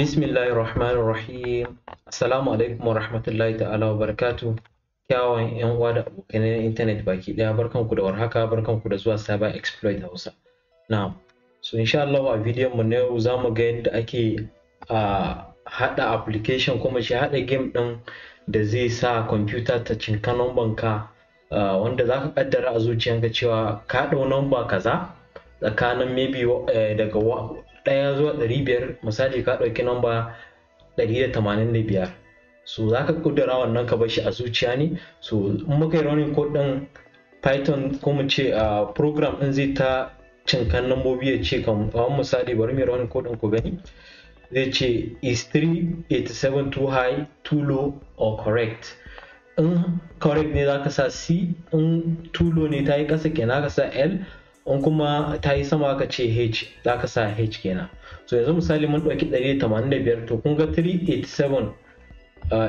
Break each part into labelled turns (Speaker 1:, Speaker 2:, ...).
Speaker 1: Bismillahirrahmanirrahim. Assalamu alaikum wa rahmatullahi ta'ala wa barakatuh. Kyawun yan uwa da abokan internet baki daya, barkanku da warhaka, barkanku da zuwa Cyberxploit Hausa. Na'am. So insha Allah a bidiyon mu na yau zamu ga yadda ake hada application kuma shi hada game din da zai sa computer ta cinka number ka, wanda zaka kaddara a zuciyanka cewa ka dau number kaza tsakanin maybe daga 1 zuwa 500, misali ka ɗauki namba 185, so za ka ƙudura wannan ka bashi a zuciya ne. So in muka yi running code ɗin python ko mu ce program ɗin zai ta cinkan nambobi ya ce kamar misali bari mu running code ɗin ku gani, zai ce is 387 too high, too low or correct. In correct ne za ka sa C, in too low ne ta yi ƙasa kenan ka sa L, in kuma ta yi sama ka ce H, za ka sa H kenan. So yanzu misali mun ɗauki 185, to kun ga 387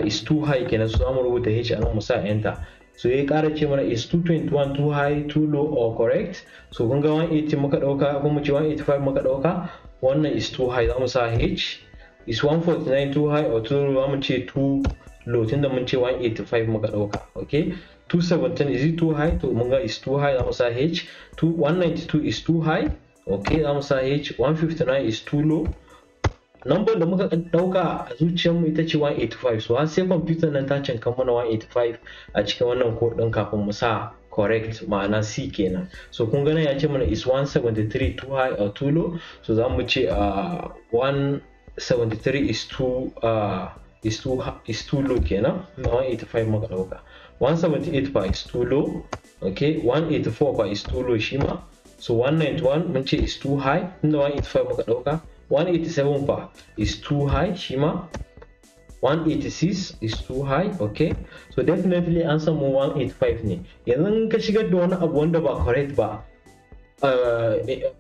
Speaker 1: is too high kenan, so za mu rubuta H a nan mu sa enter. So ya ƙara ce mana is 221 too high, too low or correct. So kun ga 180 muka ɗauka, kuma ce 185 muka ɗauka, wannan is too high za mu sa H. Is 149 too high or too low, za mu ce too low tunda mun ce 185 muka ɗauka. Okay, 217 is it too high, to mun ga is too high za mu sa H. 192 is too high, okay, za mu sa H. 159 is too low. Number da muka dauka a zuciyarmu ita ce 185, so har sai computer nan ta cinka mana 185 a cikin wannan code din kafin mu sa correct, ma'ana C kenan. So kun ga nan ya ce mana is 173 too high or too low, so za mu ce 173 is too low kenan, 185 muka dauka. 178 fa is too low, okay. 184 fa is too low shi ma. So 191 mun ce is too high, inda 185 muka dauka. 187 fa is too high shi ma. 186 is too high, okay. So definitely an samu 185 ne. Yanzu ka shigar da wani abu wanda ba correct ba,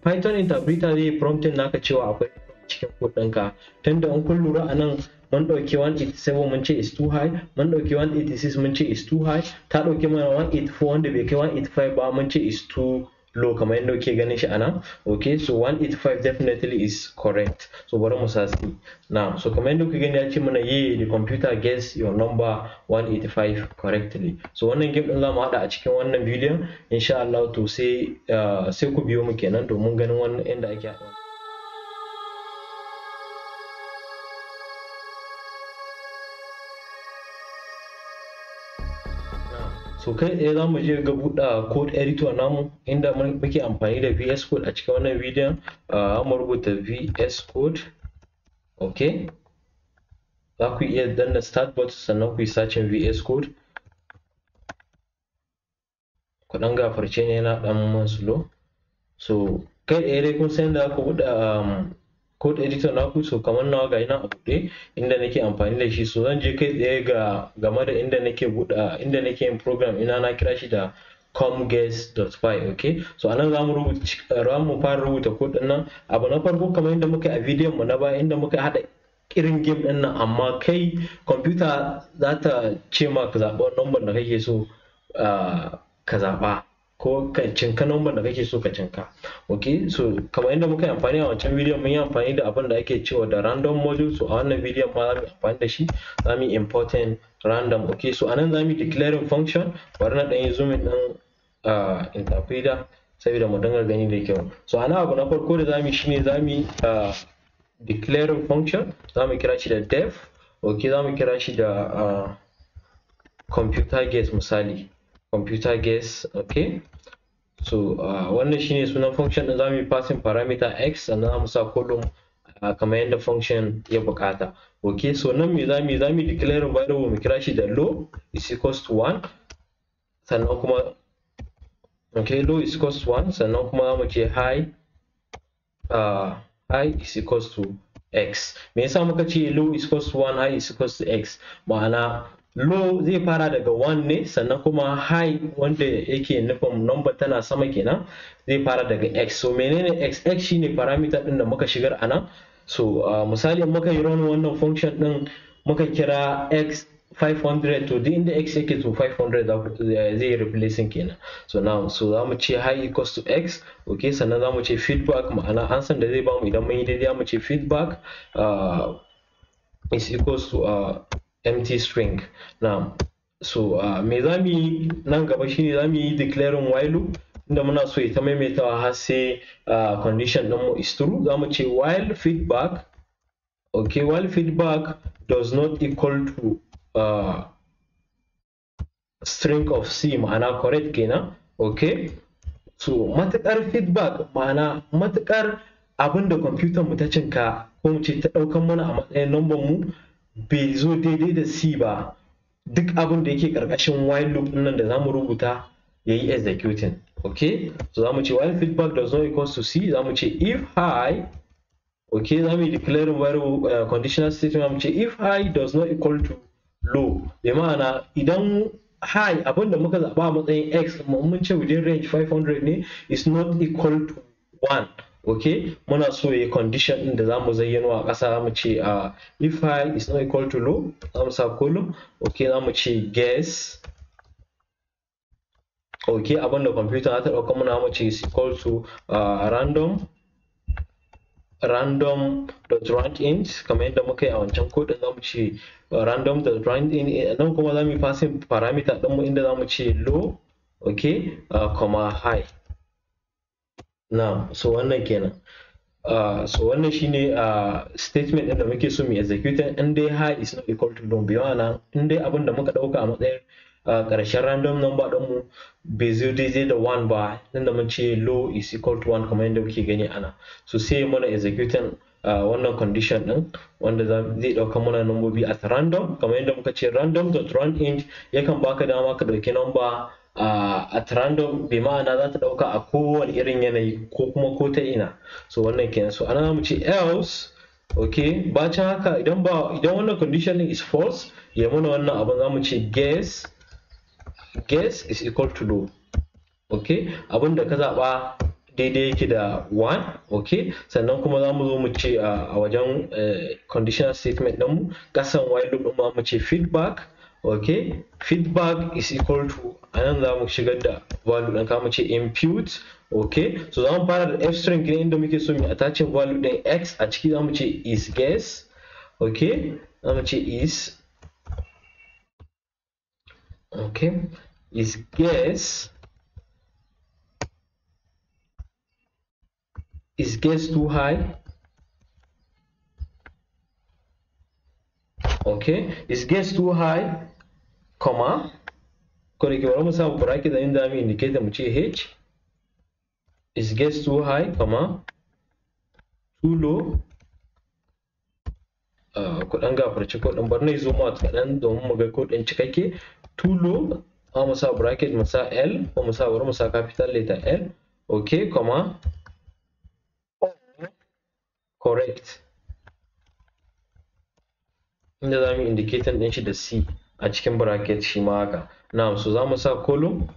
Speaker 1: Python interpreter zai prompting naka cewa akwai cikin code ɗinka. Tunda in kun lura a nan mun ɗauki 187 mun ce is too high, mun ɗauki 186 mun ce is too high, ta ɗauki mana 184 wanda bai kai 185 ba mun ce is too low kamar yadda kuke ganin shi a nan. Okay, so 185 definitely is correct. So bari mu sa C. Now, so kamar yadda kuke gani ya ce mana the computer gets your number 185 correctly. So wannan game din za mu haɗa a cikin wannan bidiyon insha Allah, to sai ku biyo mu kenan domin ganin wannan inda ake haɗa. So kai tsaye za mu je ga buɗe code editor namu inda muke amfani da VS Code a cikin wannan bidiyon. Mu rubuta VS Code, okay. Za ku iya danna start button sannan ku yi searching VS Code. Ku ɗan gafarce ne yana ɗan slow. So kai tsaye dai kun san da ku buɗe code editor naku. So kamar nawa ga ina a buɗe inda nake amfani da shi, so zan je kai tsaye game da inda nake yin program ina, na kira shi da comguess.py, okay. So anan za mu fara rubuta code din nan. Abu na farko kamar inda muka a bidiyon mu na baya inda muka hada irin game din nan, amma kai computer za ta ce ma ka zaɓa number da kake so ka zaɓa, ko ka cinka number da kake so ka cinka. Okay, so kamar yadda muka yi amfani a wancan bidiyon mun yi amfani da abin da ake cewa da random module, so a wannan bidiyon ma za mu yi amfani da shi, za mu yi importing random. Okay, so anan za mu yi declaring function. Bari na ɗan yi zoom in ɗin interpreter saboda mu dinga gani da kyau. So ana abu na farko da za mu yi shine za mu yi declaring function, za mu kira shi da def, okay. Za mu kira shi da computer guess, misali computer guess, okay. So wannan shine sunan function din. Zamu yi passing parameter x sannan zamu sa column kamar yadda function ya bukata. Okay, so nan me zamu yi declare variable mu kira shi da low is equals to 1, sannan kuma okay, low is equals to 1, sannan kuma zamu ce high is equals to x. Me yasa muka ce low is equals to 1, high is equals to x? Ma'ana low zai fara daga 1 ne, sannan kuma high wanda yake nufin number tana sama kenan zai fara daga x. So menene x? X shine parameter din da muka shigar a nan. So misali muka yi run wannan function din muka kira x 500, to duk inda x yake to 500 zai replacing kenan. So now za mu ce high equals to x, okay. Sannan za mu ce feedback, ma'ana ansan da zai bamu idan mun yi daidai mu ce feedback is equals to empty string. Now so me za mu yi nan gaba shine za mu yi declaring while loop inda muna so ita maimaitawa har sai condition din mu is true. Za mu ce while feedback, okay, while feedback does not equal to string of c, ma'ana correct kenan, okay. So matukar feedback ma'ana matukar abinda computer mu ta cinka ko mu ce ta daukan mana a matsayin number mu bai zo daidai da c ba, duk abin da yake karkashin while loop nan da zamu rubuta yayi executing, okay. So zamu ce while feedback does not equals to c, zamu ce if high, okay, zamu declare variable conditional statement, zamu ce if high does not equal to low, bi ma'ana idan high abin da muka zaba a matsayin x mun ce within range 500 ne is not equal to 1, okay, muna so yi condition din da zamu zayyano a ƙasa, zamu ce if high is not equal to low, zamu sa column, okay, zamu ce guess, okay, abin da computer ta dauka muna zamu ce is equal to random.randint kamar yadda muka yi a wancan code zamu ce random.randint, nan kuma zamu yi passing parameter din mu inda zamu ce low, okay, comma high. Now so wannan kenan, so wannan shine statement din da muke so mu execute in dai high is not equal to low, bi ma'ana in dai abin da muka dauka a matsayin karshen random number din mu bai zo daidai da 1 ba, inda mun ce low is equal to 1 kamar yadda kuke gani ana, so sai mana executing wannan condition din wanda zai dauka mana numbobi at random kamar yadda muka ce random.randint yakan baka dama ka dauki number at random, bi ma'ana za ta dauka a kowane irin yanayi ko kuma ko ta ina. So wannan kenan, so ana mu ce else, okay, bacin haka idan wannan condition din is false ya mana wannan abin zamu ce guess is equal to low, okay, abin da ka zaba daidai yake da 1, okay, sannan kuma zamu zo mu ce a wajen conditional statement din mu kasan while loop din mu ce feedback, okay, feedback is equal to, anan za mu shigar da value din ka mu ce input, okay, so za mu fara da f string ne inda muke so mu attach value din x a ciki, za mu ce is guess, okay, za mu ce is, okay, is guess too high, okay, is guess too high, comma, ko da ke bari mu samu bracket da inda mu indicate mu ce h, is guess too high, comma, too low, ku dan gafarci ko dan bar na zo mu kadan domin mu ga ko din cikakke, too low, mu sa bracket mu sa l ko mu sa bari mu sa capital letter L, okay, comma, correct, inda za mu indicate din shi da c a cikin bracket shi ma haka. Now so za mu sa column,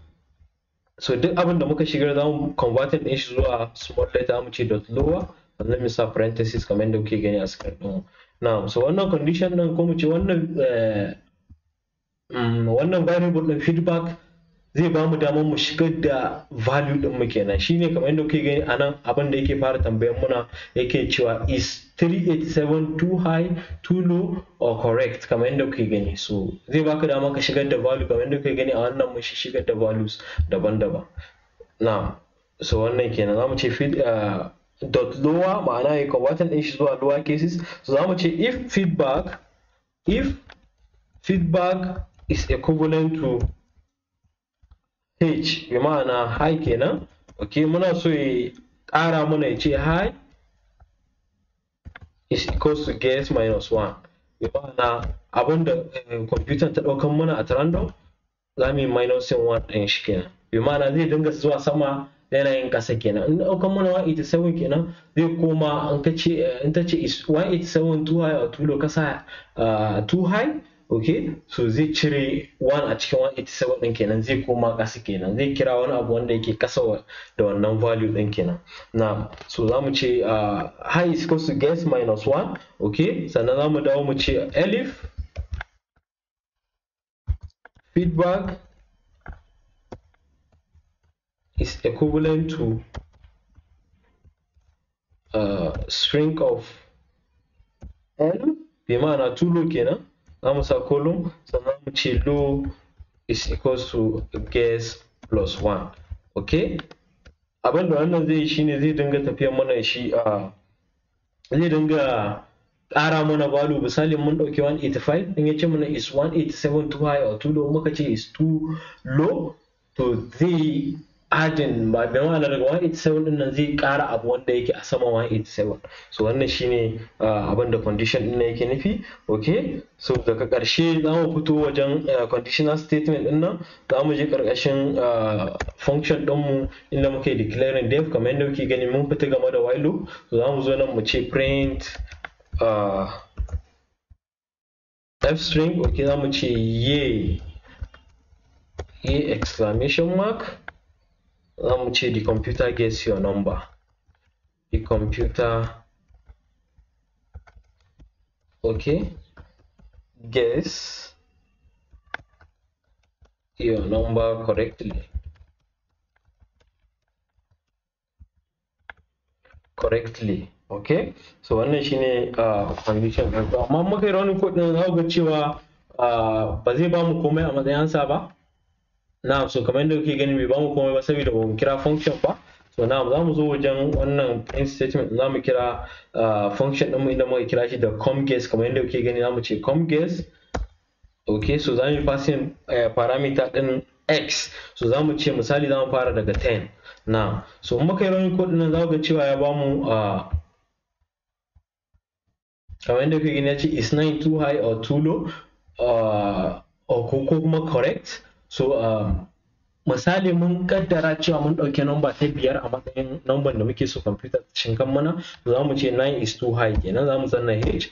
Speaker 1: so duk abin da muka shigar za mu convert din shi zuwa small letter, mu ce dot lower, sannan mu sa parenthesis kamar yadda kuke gani a screen din. Now so wannan condition din ko mu ce wannan variable din feedback zai ba mu damar mu shigar da value din mu kenan, shine kamar yadda kuke gani anan abin da yake fara tambayar muna yake cewa is 387 too high, too low or correct, kamar yadda kuke gani. So zai baka dama ka shigar da value kamar yadda kuke gani a wannan mun shigar da values daban-daban. Now so wannan kenan zamu ce dot lower ma'ana ya convert din shi zuwa lower cases, so zamu ce if feedback is equivalent to h, bi ma'ana high kenan, okay, muna so ya ƙara mana ya ce high is equals to guess minus 1, bi ma'ana abinda computer ta daukan mana at random za mu yi minus 1 din shi kenan, bi ma'ana zai dinga zuwa sama yanayin ƙasa kenan. In daukan mana 187 kenan zai koma in ta ce is 187 too high or too low, kasa too high, okay, so zai cire 1 a cikin 187 din kenan, zai koma ƙasa kenan, zai kira wani abu wanda yake ƙasa da wannan value din kenan. Na so za mu ce high is equals to guess minus 1, okay, sannan za mu dawo mu ce elif feedback is equivalent to string of L, bi ma'ana tulo kenan, za mu sa column sannan mu ce low is equals to guess plus 1. okay, abin da wannan zai yi shine zai dinga tafiyar mana shi a zai dinga ƙara mana value. Misali mun ɗauki 185 in ya ce mana is 187 too high or too low, muka ce is too low, to zai adin ba da ma'ana daga 187 din nan zai ƙara abu wanda yake a sama 187. so wannan shine abin da condition din nan yake nufi. okay, so daga ƙarshe za mu fito wajen conditional statement din nan, za mu je ƙarƙashin function ɗinmu inda muke declaring def kamar yadda kuke gani mun fita game da while loop. so za mu zo nan mu ce print f string. okay, za mu ce ye exclamation mark, za mu ce the computer gets your number, the computer okay guess your number correctly. okay, so wannan shine condition ɗin. amma muka yi running code ɗin za ku ga cewa ba zai ba mu komai a matsayin sa ba. na so kamar yadda kuke gani bai ba mu komai ba saboda ba mu kira function ba. so na za mu zo wajen wannan print statement za mu kira function ɗin mu inda muka kira shi da com guess kamar yadda kuke gani za mu ce com guess. okay, so za mu yi passing parameter ɗin x. so za mu ce misali za mu fara daga 10. na so muka yi running code ɗin za ku ga cewa ya ba mu kamar yadda kuke gani ya ce is 9 too high or too low ko kuma correct. so misali mun kaddara cewa mun ɗauki number ta 5 a matsayin number da muke so computer shinkan mana, za mu ce 9 is too high kenan, za mu zanna h.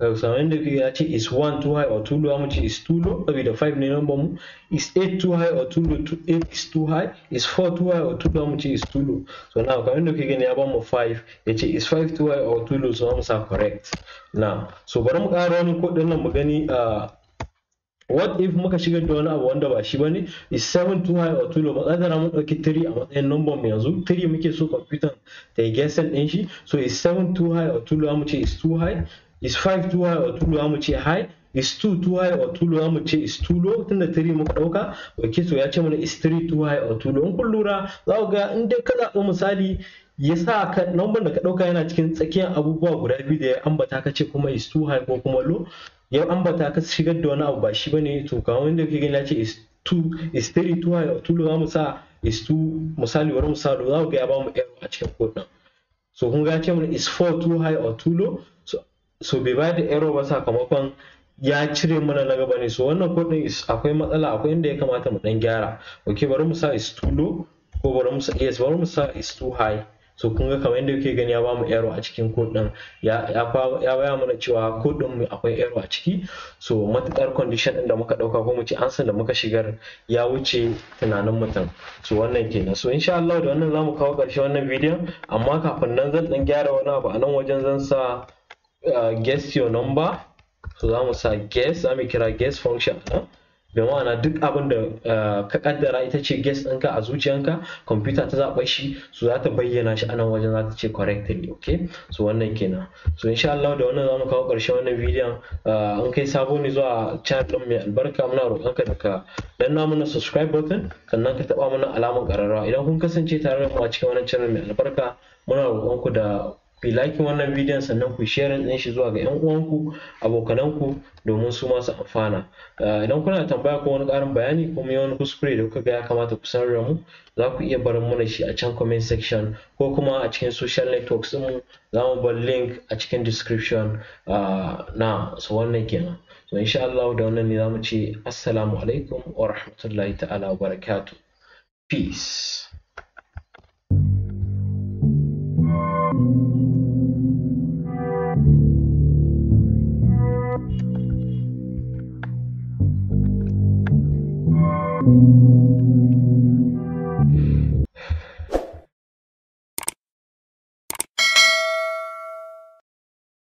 Speaker 1: so yadda kuke ya ce is 1 too high or too low, za mu ce is too low saboda 5 ne number mu. is 8 too high or too low, 8 is too high. is 4 too high or too low, za mu ce is too low. so now kamar yadda kuke gani ya ba mu 5, ya ce is 5 too high or too low, so za mu sa correct. now so bari mu ƙara wani code ɗin nan mu gani what if muka shigar da wani abu wanda ba shi bane. is 7 too high or too low, ba kadara mun dauki 3 a matsayin number mu yanzu 3 muke so computer ta yi guessing din shi. so is 7 too high or too low, mu ce is too high. is 5 too high or too low, mu ce high. is 2 too high or too low, mu ce is too low tunda 3 muka dauka. okay, so ya ce mana is 3 too high or too low. in kun lura za ku ga in dai ka zaɓi misali ya sa ka number da ka dauka yana cikin tsakiyar abubuwa guda biyu da ya ambata ka ce kuma is too high ko kuma low, ya ambata ka shigar da wani abu ba shi bane, to kamar wanda kake gani ya ce is 3 too high or too low, za mu sa is 2 misali wani misali za ku ga ya ba mu error a cikin code din. so kun ga ya ce mana is 4 too high or too low, so bai ba da error ba sakamakon ya cire mana na gaba ne. so wannan code din akwai matsala, akwai inda ya kamata mu dan gyara. okay, bari mu sa is too low ko bari mu sa is too high. so kun ga kamar yadda kuke gani ya ba mu error a cikin code din, ya baya mana cewa code din mu akwai error a ciki. so matukar condition din da muka dauka ko mu ce answer da muka shigar ya wuce tunanin mutum. so wannan kenan. so insha Allah da wannan zamu kawo karshe wannan bidiyon, amma kafin nan zan dan gyara wani abu a nan wajen. zan sa guess your number. so za mu sa guess, za mu kira guess function nan, bi ma'ana duk abin da ka kaddara ita ce guess ɗinka a zuciyanka, computer ta zaɓa shi, so za ta bayyana shi a nan wajen, za ta ce correctly. okay, so wannan kenan. so insha Allah da wannan zamu kawo ƙarshen wannan bidiyon. an kai sabo ne zuwa channel ɗin mai albarka, muna roƙonka da ka danna mana subscribe button sannan ka taɓa mana alamar ƙararrawa. idan kun kasance tare da mu a cikin wannan channel mai albarka, muna roƙonku da ku like wannan bidiyon sannan ku share din shi zuwa ga yan uwanku, abokananku, domin su masu amfana. idan kuna tambaya ko wani ƙarin bayani ko wani kuskure da kuka ga ya kamata ku sanar da mu, za ku iya barin mana shi a can comment section ko kuma a cikin social networks mu, za mu bar link a cikin description. na so wannan kenan. so insha Allah da wannan ne za mu ce assalamu alaikum wa rahmatullahi ta'ala wa barakatuh. peace. Thank you.